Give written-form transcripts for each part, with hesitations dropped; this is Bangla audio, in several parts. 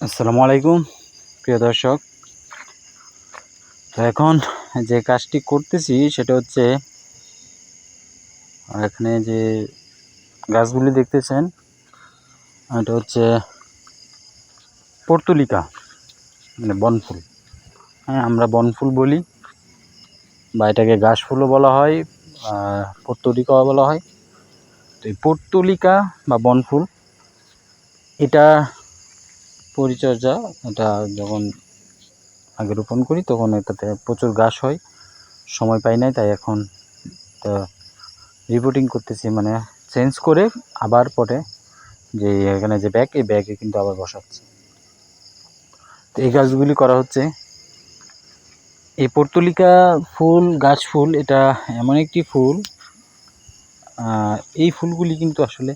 আসসালামু আলাইকুম প্রিয় দর্শক। তো এখন যে কাজটি করতেছি সেটা হচ্ছে এখানে যে গাছগুলি দেখতেছেন এটা হচ্ছে পর্তুলিকা, মানে বনফুল। হ্যাঁ, আমরা বনফুল বলি বা এটাকে ঘাস ফুলও বলা হয়, পর্তুলিকাও বলা হয়। তো এই পর্তুলিকা বা বনফুল এটা পরিচর্যা, এটা যখন আগে রোপণ করি তখন এটাতে প্রচুর ঘাস হয়, সময় পাই নাই, তাই এখন তো রিপোর্টিং করতেছি, মানে চেঞ্জ করে আবার পরে যে এখানে যে ব্যাগ, এই ব্যাগে কিন্তু আবার বসাচ্ছি। তো এই গাছগুলি করা হচ্ছে। এই পর্তুলিকা ফুল, গাছ ফুল, এটা এমন একটি ফুল, এই ফুলগুলি কিন্তু আসলে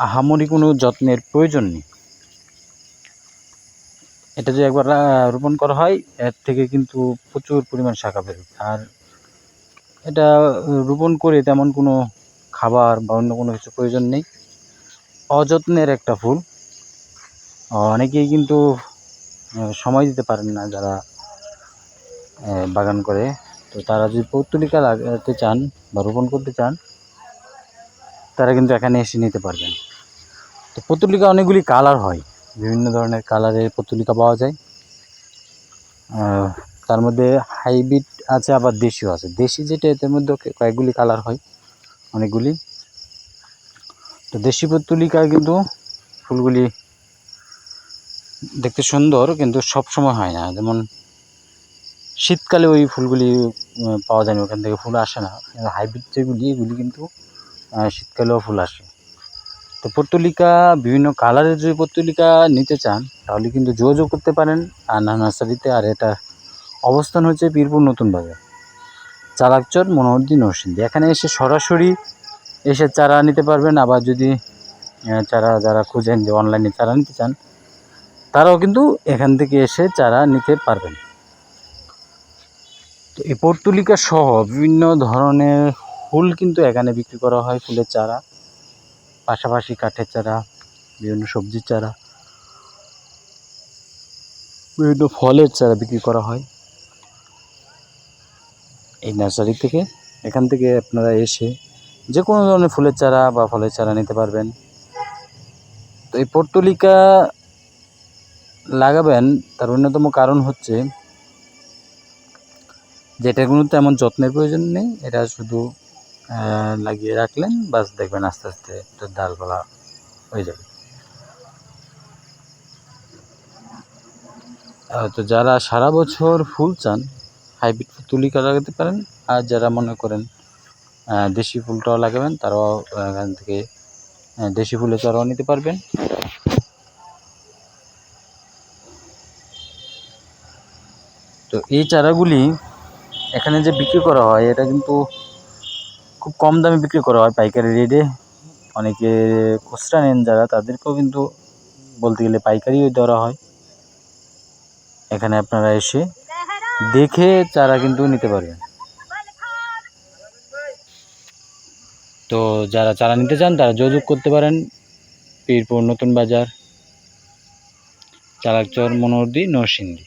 আহামরি কোনো যত্নের প্রয়োজন নেই। এটা যে একবার রোপণ করা হয় এর থেকে কিন্তু প্রচুর পরিমাণ শাখা বেরোয়। আর এটা রোপণ করে তেমন কোনো খাবার বা অন্য কোনো কিছু প্রয়োজন নেই, অযত্নের একটা ফুল। অনেকেই কিন্তু সময় দিতে পারেন না যারা বাগান করে। তো তারা যদি পর্তুলিকা লাগাতে চান বা রোপণ করতে চান, তারা কিন্তু এখানে এসে নিতে পারবেন। তো পর্তুলিকা অনেকগুলি কালার হয়, বিভিন্ন ধরনের কালারের পর্তুলিকা পাওয়া যায়। তার মধ্যে হাইব্রিড আছে, আবার দেশিও আছে। দেশি যেটা, এদের মধ্যে কয়েকগুলি কালার হয়, অনেকগুলি। তো দেশি পর্তুলিকা কিন্তু ফুলগুলি দেখতে সুন্দর, কিন্তু সব সময় হয় না। যেমন শীতকালে ওই ফুলগুলি পাওয়া যায় না, ওখান থেকে ফুল আসে না। হাইব্রিড যেগুলি, এগুলি কিন্তু শীতকালেও ফুল আসে। তো পর্তুলিকা বিভিন্ন কালারের যদি পর্তুলিকা নিতে চান তাহলে কিন্তু যোগাযোগ করতে পারেন আন্না নার্সারিতে। আর এটা অবস্থান হচ্ছে বীরপুর নতুন বাজার, চালাকচর, মনোহরদী, নরসিংদী। এখানে এসে সরাসরি এসে চারা নিতে পারবেন। আবার যদি চারা যারা খুঁজেন যে অনলাইনে চারা নিতে চান, তারাও কিন্তু এখান থেকে এসে চারা নিতে পারবেন। তো এই পর্তুলিকা সহ বিভিন্ন ধরনের ফুল কিন্তু এখানে বিক্রি করা হয়, ফুলের চারা, পাশাপাশি কাঠের চারা, বিভিন্ন সবজির চারা, বিভিন্ন ফলের চারা বিক্রি করা হয় এই নার্সারি থেকে। এখান থেকে আপনারা এসে যে কোনো ধরনের ফুলের চারা বা ফলের চারা নিতে পারবেন। তো এই পর্তুলিকা লাগাবেন তার অন্যতম কারণ হচ্ছে যে এটা কোনো তেমন যত্নের প্রয়োজন নেই। এটা শুধু লাগিয়ে রাখলেন, বাস, দেখবেন আস্তে আস্তে এটার ডালপালা হয়ে যাবে। তো যারা সারা বছর ফুল চান, হাইব্রিড পর্তুলিকা লাগাতে পারেন। আর যারা মনে করেন দেশি ফুলটাও লাগাবেন, তারাও এখান থেকে দেশি ফুলের চারাও নিতে পারবেন। তো এই চারাগুলি এখানে যে বিক্রি করা হয়, এটা কিন্তু খুব কম দামে বিক্রি করা হয়, পাইকারি রেটে। অনেকে খুচরা নেন যারা, তাদেরকেও কিন্তু বলতে গেলে পাইকারিও দেওয়া হয়। এখানে আপনারা এসে দেখে চারা কিন্তু নিতে পারবেন। তো যারা চারা নিতে চান তারা যোগাযোগ করতে পারেন বীরপুর নতুন বাজার, চালাকচর, মনোহরদী, নরসিংদী।